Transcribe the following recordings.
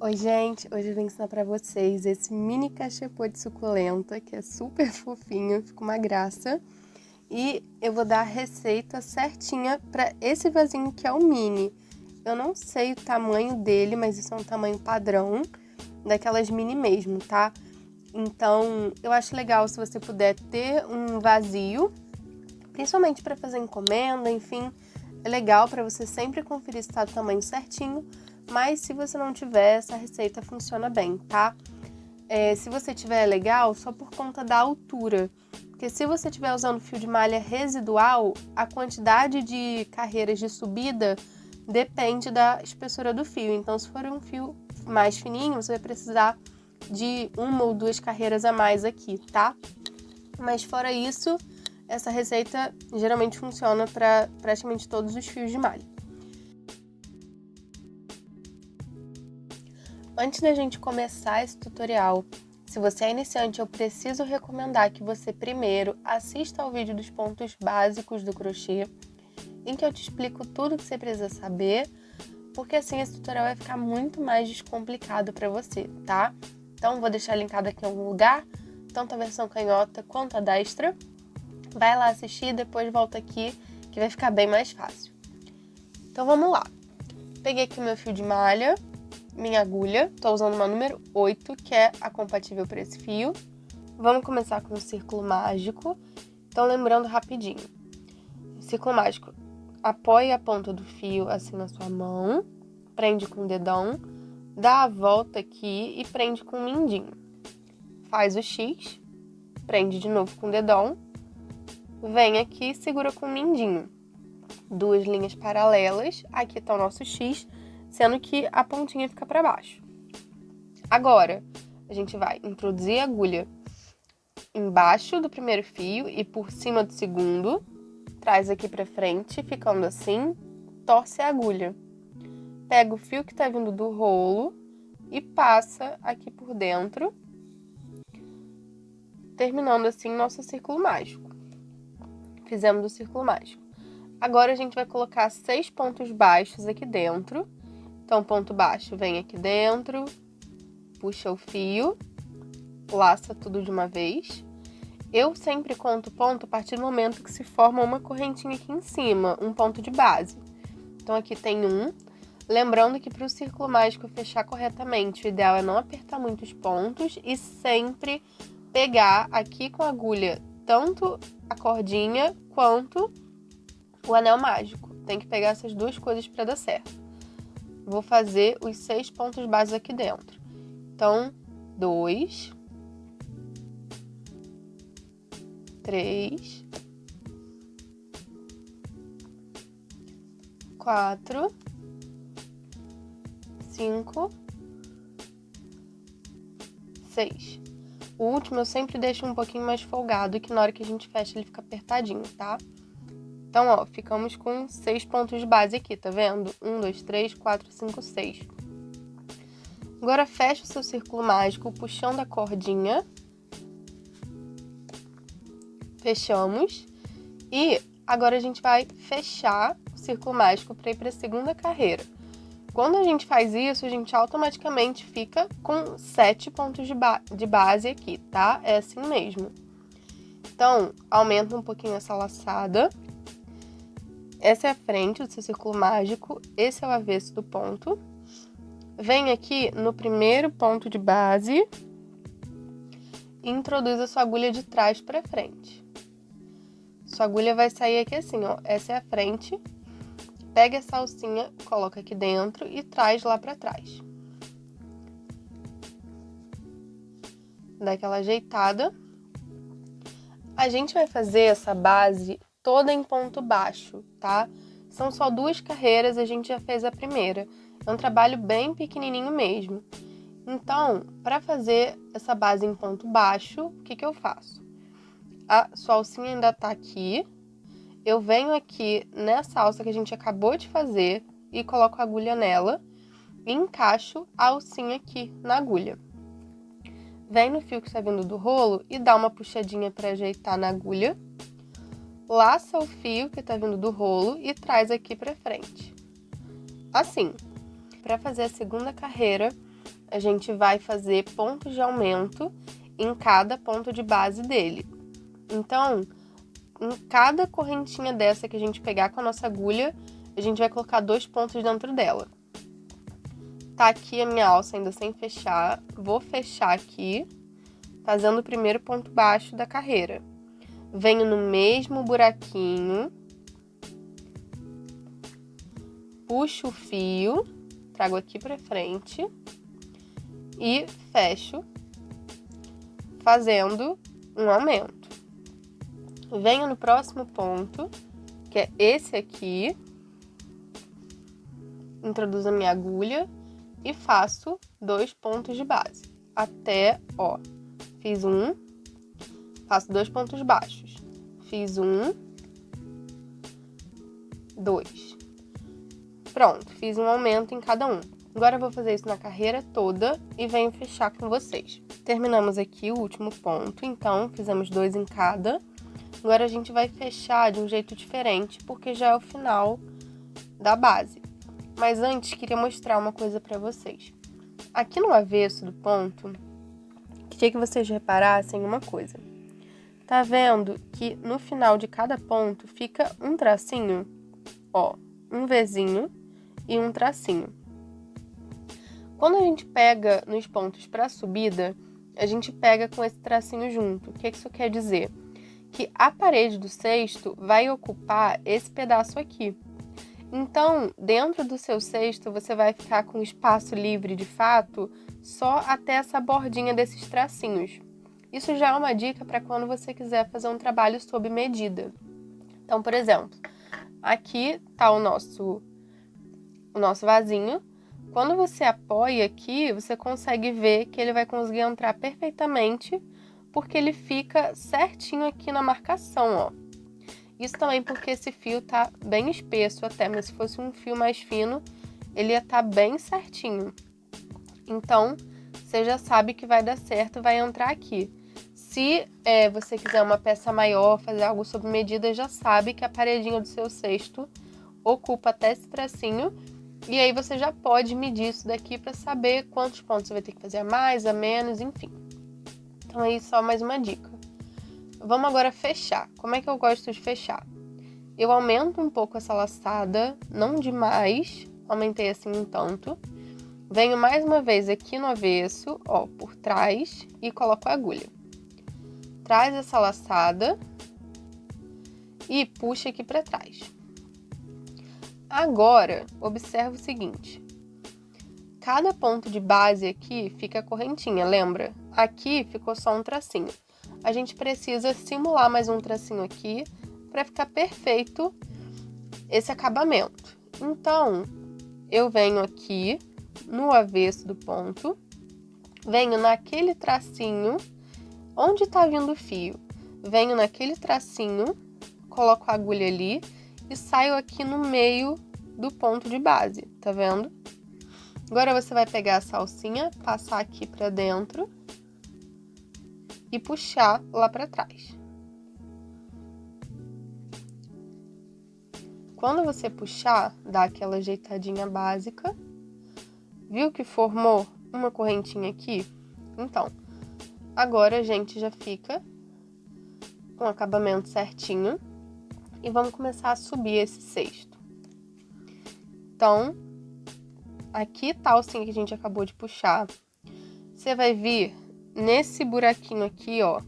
Oi, gente! Hoje eu vim ensinar pra vocês esse mini cachepô de suculenta, que é super fofinho, fica uma graça. E eu vou dar a receita certinha pra esse vasinho que é o mini. Eu não sei o tamanho dele, mas isso é um tamanho padrão, daquelas mini mesmo, tá? Então, eu acho legal se você puder ter um vazio, principalmente pra fazer encomenda, enfim. É legal pra você sempre conferir se tá do tamanho certinho. Mas se você não tiver, essa receita funciona bem, tá? Se você tiver, é legal só por conta da altura. Porque se você estiver usando fio de malha residual, a quantidade de carreiras de subida depende da espessura do fio. Então, se for um fio mais fininho, você vai precisar de 1 ou 2 carreiras a mais aqui, tá? Mas fora isso, essa receita geralmente funciona para praticamente todos os fios de malha. Antes da gente começar esse tutorial, se você é iniciante, eu preciso recomendar que você primeiro assista ao vídeo dos pontos básicos do crochê, em que eu te explico tudo o que você precisa saber, porque assim esse tutorial vai ficar muito mais descomplicado para você, tá? Então vou deixar linkado aqui em algum lugar, tanto a versão canhota quanto a destra. Vai lá assistir e depois volta aqui, que vai ficar bem mais fácil. Então vamos lá. Peguei aqui o meu fio de malha, minha agulha, tô usando uma número 8, que é a compatível para esse fio. Vamos começar com o círculo mágico. Então, lembrando rapidinho. Círculo mágico, apoie a ponta do fio assim na sua mão, prende com o dedão, dá a volta aqui e prende com o mindinho. Faz o X, prende de novo com o dedão, vem aqui e segura com o mindinho. 2 linhas paralelas, aqui tá o nosso X, sendo que a pontinha fica para baixo. Agora, a gente vai introduzir a agulha embaixo do primeiro fio e por cima do segundo, traz aqui para frente, ficando assim, torce a agulha. Pega o fio que tá vindo do rolo e passa aqui por dentro, terminando assim nosso círculo mágico. Fizemos o círculo mágico. Agora a gente vai colocar 6 pontos baixos aqui dentro. Então, ponto baixo vem aqui dentro, puxa o fio, laça tudo de uma vez. Eu sempre conto ponto a partir do momento que se forma uma correntinha aqui em cima, um ponto de base. Então, aqui tem um. Lembrando que para o círculo mágico fechar corretamente, o ideal é não apertar muitos pontos e sempre pegar aqui com a agulha tanto a cordinha quanto o anel mágico. Tem que pegar essas duas coisas para dar certo. Vou fazer os 6 pontos bases aqui dentro. Então, 2, 3, 4, 5, 6. O último eu sempre deixo um pouquinho mais folgado, que na hora que a gente fecha ele fica apertadinho, tá? Então, ó, ficamos com 6 pontos de base aqui, tá vendo? 1, 2, 3, 4, 5, 6. Agora, fecha o seu círculo mágico puxando a cordinha. Fechamos. E agora a gente vai fechar o círculo mágico para ir para a segunda carreira. Quando a gente faz isso, a gente automaticamente fica com 7 pontos de base aqui, tá? É assim mesmo. Então, aumenta um pouquinho essa laçada. Essa é a frente do seu círculo mágico, esse é o avesso do ponto. Vem aqui no primeiro ponto de base e introduz a sua agulha de trás para frente. Sua agulha vai sair aqui assim, ó, essa é a frente. Pega essa alcinha, coloca aqui dentro e traz lá para trás. Dá aquela ajeitada. A gente vai fazer essa base toda em ponto baixo, tá? São só 2 carreiras, a gente já fez a primeira. É um trabalho bem pequenininho mesmo. Então, para fazer essa base em ponto baixo, o que eu faço? A sua alcinha ainda tá aqui. Eu venho aqui nessa alça que a gente acabou de fazer e coloco a agulha nela e encaixo a alcinha aqui na agulha. Vem no fio que está vindo do rolo e dá uma puxadinha para ajeitar na agulha. Laça o fio que está vindo do rolo e traz aqui para frente. Assim, para fazer a segunda carreira, a gente vai fazer pontos de aumento em cada ponto de base dele. Então, em cada correntinha dessa que a gente pegar com a nossa agulha, a gente vai colocar 2 pontos dentro dela. Tá aqui a minha alça ainda sem fechar, vou fechar aqui, fazendo o primeiro ponto baixo da carreira. Venho no mesmo buraquinho, puxo o fio, trago aqui pra frente e fecho, fazendo um aumento. Venho no próximo ponto, que é esse aqui, introduzo a minha agulha e faço 2 pontos de base. Até, ó, fiz um, faço 2 pontos baixos. Fiz 1, 2. Pronto, fiz um aumento em cada um. Agora eu vou fazer isso na carreira toda e venho fechar com vocês. Terminamos aqui o último ponto, então fizemos 2 em cada. Agora a gente vai fechar de um jeito diferente, porque já é o final da base. Mas antes, queria mostrar uma coisa pra vocês. Aqui no avesso do ponto, queria que vocês reparassem uma coisa. Tá vendo que no final de cada ponto fica um tracinho? Ó, um Vzinho e um tracinho. Quando a gente pega nos pontos para subida, a gente pega com esse tracinho junto. O que isso quer dizer? Que a parede do cesto vai ocupar esse pedaço aqui. Então, dentro do seu cesto, você vai ficar com espaço livre de fato só até essa bordinha desses tracinhos. Isso já é uma dica para quando você quiser fazer um trabalho sob medida. Então, por exemplo, aqui está o nosso vasinho. Quando você apoia aqui, você consegue ver que ele vai conseguir entrar perfeitamente, porque ele fica certinho aqui na marcação, ó. Isso também porque esse fio tá bem espesso até, mas se fosse um fio mais fino, ele ia estar bem certinho. Então, você já sabe que vai dar certo, vai entrar aqui. Se você quiser uma peça maior, fazer algo sob medida, já sabe que a paredinha do seu cesto ocupa até esse tracinho. E aí você já pode medir isso daqui para saber quantos pontos você vai ter que fazer a mais, a menos, enfim. Então aí só mais uma dica. Vamos agora fechar. Como é que eu gosto de fechar? Eu aumento um pouco essa laçada, não demais, aumentei assim um tanto. Venho mais uma vez aqui no avesso, ó, por trás e coloco a agulha. Traz essa laçada e puxa aqui para trás. Agora, observa o seguinte. Cada ponto de base aqui fica correntinha, lembra? Aqui ficou só um tracinho. A gente precisa simular mais um tracinho aqui para ficar perfeito esse acabamento. Então, eu venho aqui no avesso do ponto, venho naquele tracinho, onde está vindo o fio, venho naquele tracinho, coloco a agulha ali e saio aqui no meio do ponto de base, tá vendo? Agora você vai pegar essa alcinha, passar aqui para dentro e puxar lá para trás. Quando você puxar, dá aquela ajeitadinha básica. Viu que formou uma correntinha aqui? Então, agora a gente já fica com o acabamento certinho e vamos começar a subir esse cesto. Então, aqui tá a alcinha que a gente acabou de puxar. Você vai vir nesse buraquinho aqui, ó,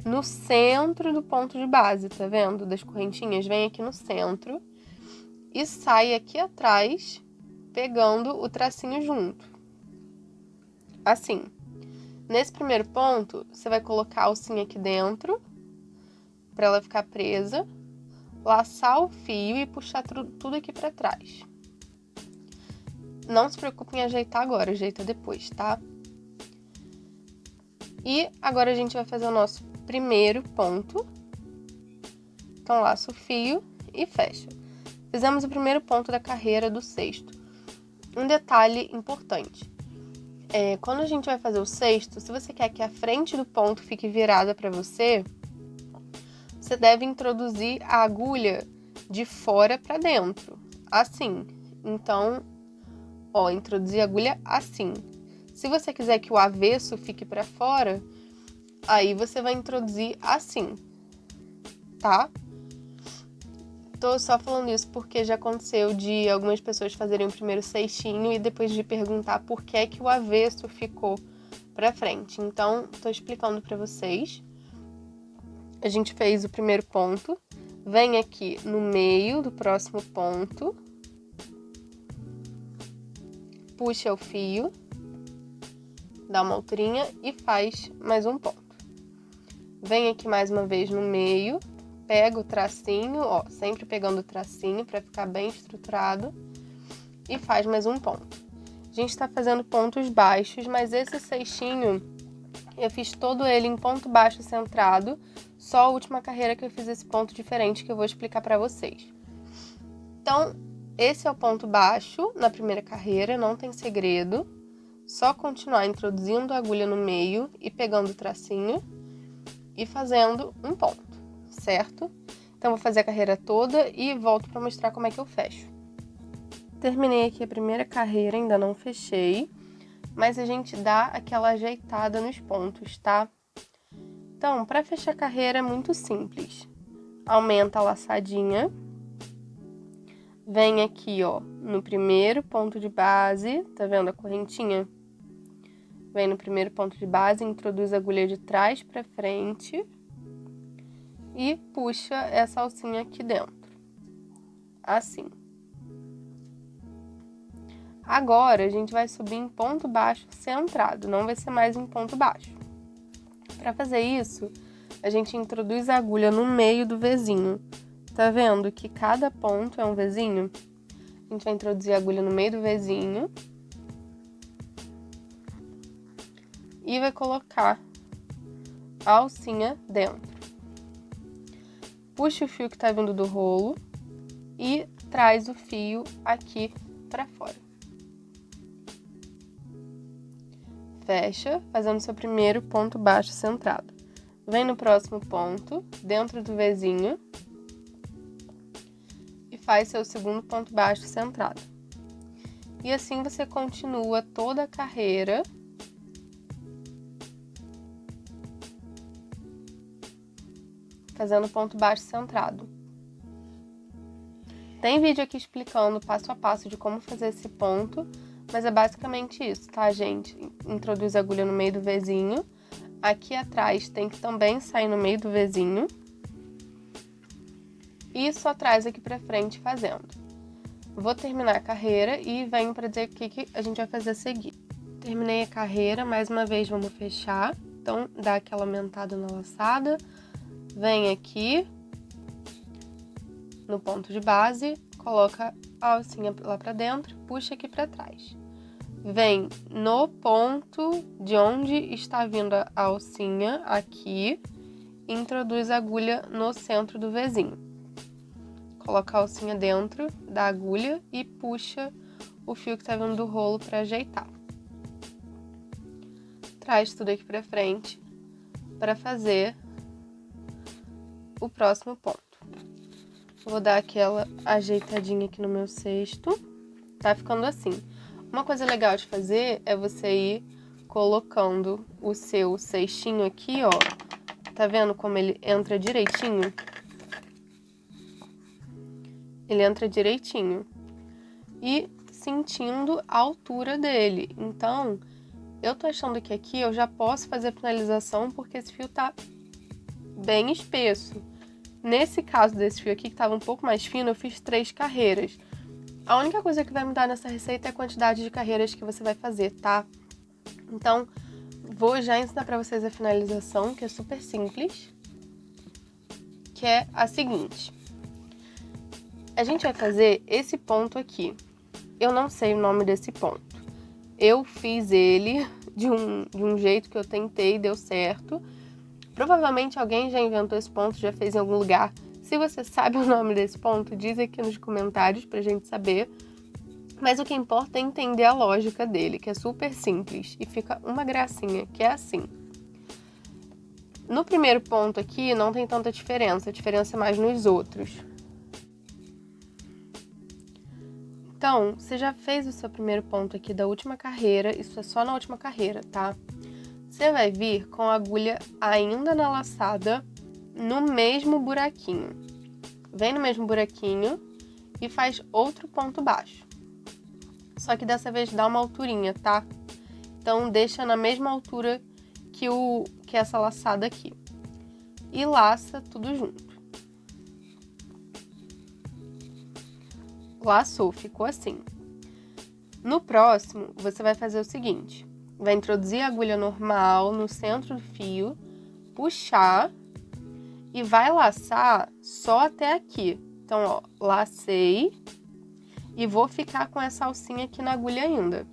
no centro do ponto de base, tá vendo? Das correntinhas, vem aqui no centro e sai aqui atrás, pegando o tracinho junto. Assim. Nesse primeiro ponto, você vai colocar a alcinha aqui dentro, para ela ficar presa, laçar o fio e puxar tudo aqui para trás. Não se preocupe em ajeitar agora, ajeita depois, tá? E agora a gente vai fazer o nosso primeiro ponto. Então, laça o fio e fecha. Fizemos o primeiro ponto da carreira do cesto. Um detalhe importante. Quando a gente vai fazer o cesto, se você quer que a frente do ponto fique virada para você, você deve introduzir a agulha de fora para dentro, assim. Então, ó, introduzir a agulha assim. Se você quiser que o avesso fique para fora, aí você vai introduzir assim, tá? Tô só falando isso porque já aconteceu de algumas pessoas fazerem o primeiro cestinho e depois de perguntar por que é que o avesso ficou pra frente. Então, tô explicando pra vocês. A gente fez o primeiro ponto. Vem aqui no meio do próximo ponto. Puxa o fio. Dá uma alturinha e faz mais um ponto. Vem aqui mais uma vez no meio. Pega o tracinho, ó, sempre pegando o tracinho para ficar bem estruturado e faz mais um ponto. A gente tá fazendo pontos baixos, mas esse cestinho eu fiz todo ele em ponto baixo centrado, só a última carreira que eu fiz esse ponto diferente que eu vou explicar para vocês. Então, esse é o ponto baixo na primeira carreira, não tem segredo, só continuar introduzindo a agulha no meio e pegando o tracinho e fazendo um ponto. Certo? Então, vou fazer a carreira toda e volto para mostrar como é que eu fecho. Terminei aqui a primeira carreira, ainda não fechei, mas a gente dá aquela ajeitada nos pontos, tá? Então, para fechar a carreira é muito simples. Aumenta a laçadinha. Vem aqui, ó, no primeiro ponto de base, tá vendo a correntinha? Vem no primeiro ponto de base, introduz a agulha de trás para frente. E puxa essa alcinha aqui dentro, assim. Agora, a gente vai subir em ponto baixo centrado, não vai ser mais em ponto baixo. Para fazer isso, a gente introduz a agulha no meio do Vzinho. Tá vendo que cada ponto é um Vzinho? A gente vai introduzir a agulha no meio do Vzinho. E vai colocar a alcinha dentro. Puxa o fio que tá vindo do rolo e traz o fio aqui pra fora. Fecha, fazendo seu primeiro ponto baixo centrado. Vem no próximo ponto, dentro do Vzinho, e faz seu segundo ponto baixo centrado. E assim você continua toda a carreira fazendo ponto baixo centrado. Tem vídeo aqui explicando passo a passo de como fazer esse ponto, mas é basicamente isso, tá, gente? Introduz a agulha no meio do Vzinho. Aqui atrás tem que também sair no meio do Vzinho. E só traz aqui pra frente fazendo. Vou terminar a carreira e venho pra dizer o que a gente vai fazer a seguir. Terminei a carreira, mais uma vez vamos fechar. Então, dá aquela aumentada na laçada. Vem aqui no ponto de base, coloca a alcinha lá pra dentro, puxa aqui pra trás. Vem no ponto de onde está vindo a alcinha, aqui, e introduz a agulha no centro do Vzinho. Coloca a alcinha dentro da agulha e puxa o fio que tá vindo do rolo pra ajeitar. Traz tudo aqui pra frente para fazer o próximo ponto. Vou dar aquela ajeitadinha aqui no meu cesto. Tá ficando assim. Uma coisa legal de fazer é você ir colocando o seu cestinho aqui, ó. Tá vendo como ele entra direitinho? Ele entra direitinho. E sentindo a altura dele. Então, eu tô achando que aqui eu já posso fazer a finalização porque esse fio tá bem espesso. Nesse caso desse fio aqui, que estava um pouco mais fino, eu fiz 3 carreiras. A única coisa que vai mudar nessa receita é a quantidade de carreiras que você vai fazer, tá? Então, vou já ensinar pra vocês a finalização, que é super simples. Que é a seguinte. A gente vai fazer esse ponto aqui. Eu não sei o nome desse ponto. Eu fiz ele de um jeito que eu tentei e deu certo. Provavelmente alguém já inventou esse ponto, já fez em algum lugar. Se você sabe o nome desse ponto, diz aqui nos comentários pra gente saber. Mas o que importa é entender a lógica dele, que é super simples. E fica uma gracinha, que é assim. No primeiro ponto aqui não tem tanta diferença, a diferença é mais nos outros. Então, você já fez o seu primeiro ponto aqui da última carreira, isso é só na última carreira, tá? Você vai vir com a agulha ainda na laçada, no mesmo buraquinho. Vem no mesmo buraquinho e faz outro ponto baixo. Só que dessa vez dá uma alturinha, tá? Então, deixa na mesma altura que essa laçada aqui. E laça tudo junto. Laçou, ficou assim. No próximo, você vai fazer o seguinte. Vai introduzir a agulha normal no centro do fio, puxar e vai laçar só até aqui. Então, ó, lacei e vou ficar com essa alcinha aqui na agulha ainda.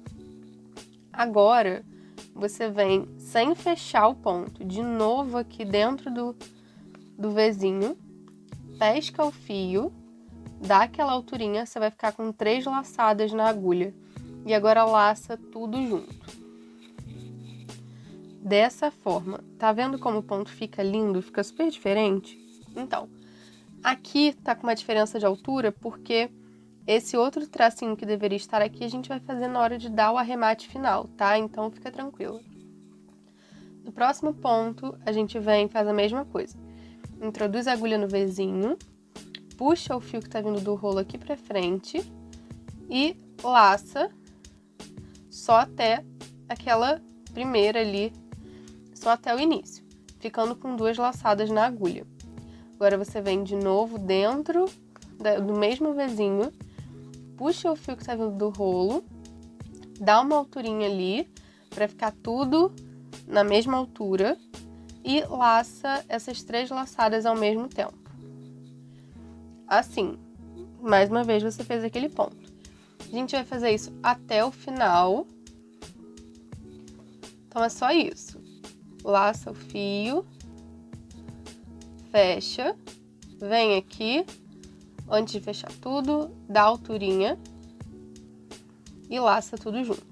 Agora, você vem sem fechar o ponto, de novo aqui dentro do Vzinho, pesca o fio, dá aquela alturinha, você vai ficar com 3 laçadas na agulha. E agora laça tudo junto. Dessa forma. Tá vendo como o ponto fica lindo? Fica super diferente? Então, aqui tá com uma diferença de altura porque esse outro tracinho que deveria estar aqui a gente vai fazer na hora de dar o arremate final, tá? Então fica tranquila. No próximo ponto, a gente vem e faz a mesma coisa. Introduz a agulha no Vzinho, puxa o fio que tá vindo do rolo aqui pra frente e laça só até aquela primeira ali, só até o início, ficando com 2 laçadas na agulha. Agora você vem de novo dentro do mesmo Vzinho, puxa o fio que tá vindo do rolo, dá uma alturinha ali pra ficar tudo na mesma altura e laça essas 3 laçadas ao mesmo tempo. Assim, mais uma vez você fez aquele ponto. A gente vai fazer isso até o final. Então, é só isso. Laça o fio, fecha, vem aqui, antes de fechar tudo, dá alturinha e laça tudo junto.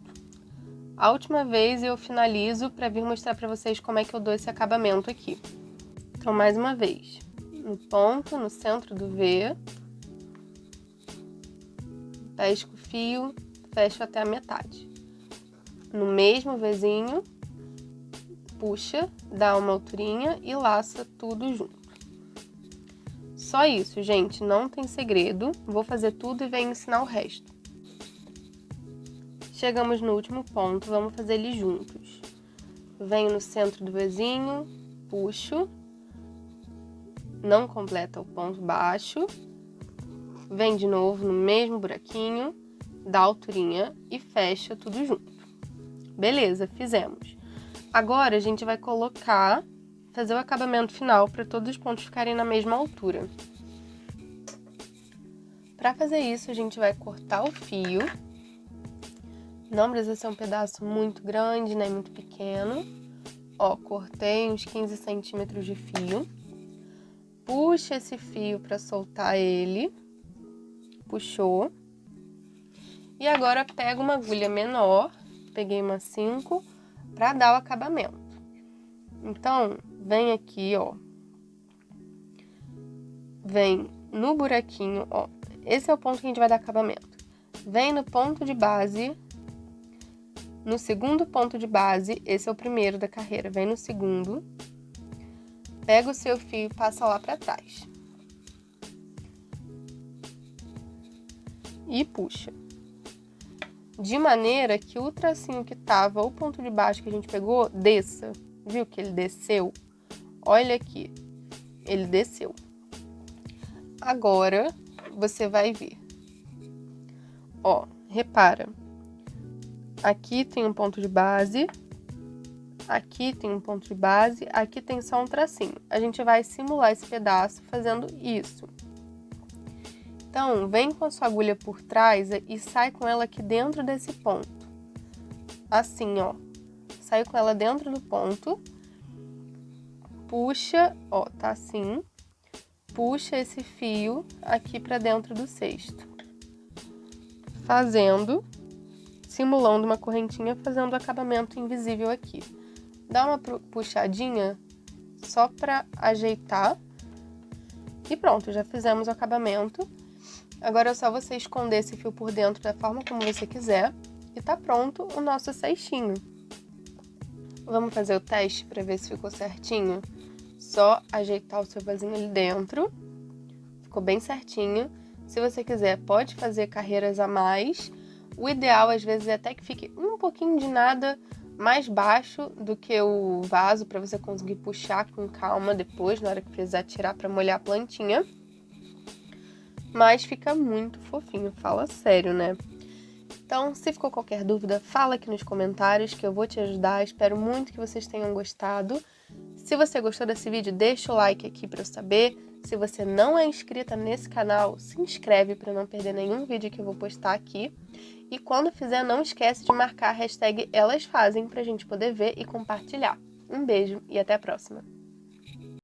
A última vez eu finalizo para vir mostrar para vocês como é que eu dou esse acabamento aqui. Então, mais uma vez. No ponto, no centro do V, pesco o fio, fecho até a metade. No mesmo Vzinho, puxa, dá uma alturinha e laça tudo junto. Só isso, gente, não tem segredo. Vou fazer tudo e venho ensinar o resto. Chegamos no último ponto, vamos fazer eles juntos. Venho no centro do Vzinho, puxo, não completa o ponto baixo, vem de novo no mesmo buraquinho, dá alturinha e fecha tudo junto. Beleza, fizemos. Agora a gente vai fazer o acabamento final para todos os pontos ficarem na mesma altura. Para fazer isso, a gente vai cortar o fio. Não precisa ser um pedaço muito grande, nem muito pequeno. Ó, cortei uns 15 centímetros de fio. Puxa esse fio para soltar ele. Puxou. E agora pega uma agulha menor, peguei uma 5, para dar o acabamento. Então, vem aqui, ó. Vem no buraquinho, ó. Esse é o ponto que a gente vai dar acabamento. Vem no ponto de base, no segundo ponto de base, esse é o primeiro da carreira, vem no segundo. Pega o seu fio e passa lá para trás. E puxa. De maneira que o tracinho que tava, o ponto de baixo que a gente pegou, desça. Viu que ele desceu? Olha aqui. Ele desceu. Agora, você vai ver. Ó, repara. Aqui tem um ponto de base. Aqui tem um ponto de base, aqui tem só um tracinho. A gente vai simular esse pedaço fazendo isso. Então, vem com a sua agulha por trás e sai com ela aqui dentro desse ponto. Assim, ó. Sai com ela dentro do ponto. Puxa, ó, tá assim. Puxa esse fio aqui pra dentro do cesto. Simulando uma correntinha, fazendo o acabamento invisível aqui. Dá uma puxadinha só para ajeitar. E pronto, já fizemos o acabamento. Agora é só você esconder esse fio por dentro da forma como você quiser e tá pronto o nosso cestinho. Vamos fazer o teste para ver se ficou certinho? Só ajeitar o seu vasinho ali dentro. Ficou bem certinho. Se você quiser, pode fazer carreiras a mais. O ideal, às vezes, é até que fique um pouquinho de nada mais baixo do que o vaso, para você conseguir puxar com calma depois, na hora que precisar tirar para molhar a plantinha. Mas fica muito fofinho, fala sério, né? Então, se ficou qualquer dúvida, fala aqui nos comentários que eu vou te ajudar. Espero muito que vocês tenham gostado. Se você gostou desse vídeo, deixa o like aqui para eu saber. Se você não é inscrita nesse canal, se inscreve para não perder nenhum vídeo que eu vou postar aqui. E quando fizer, não esquece de marcar a hashtag ElasFazem para a gente poder ver e compartilhar. Um beijo e até a próxima!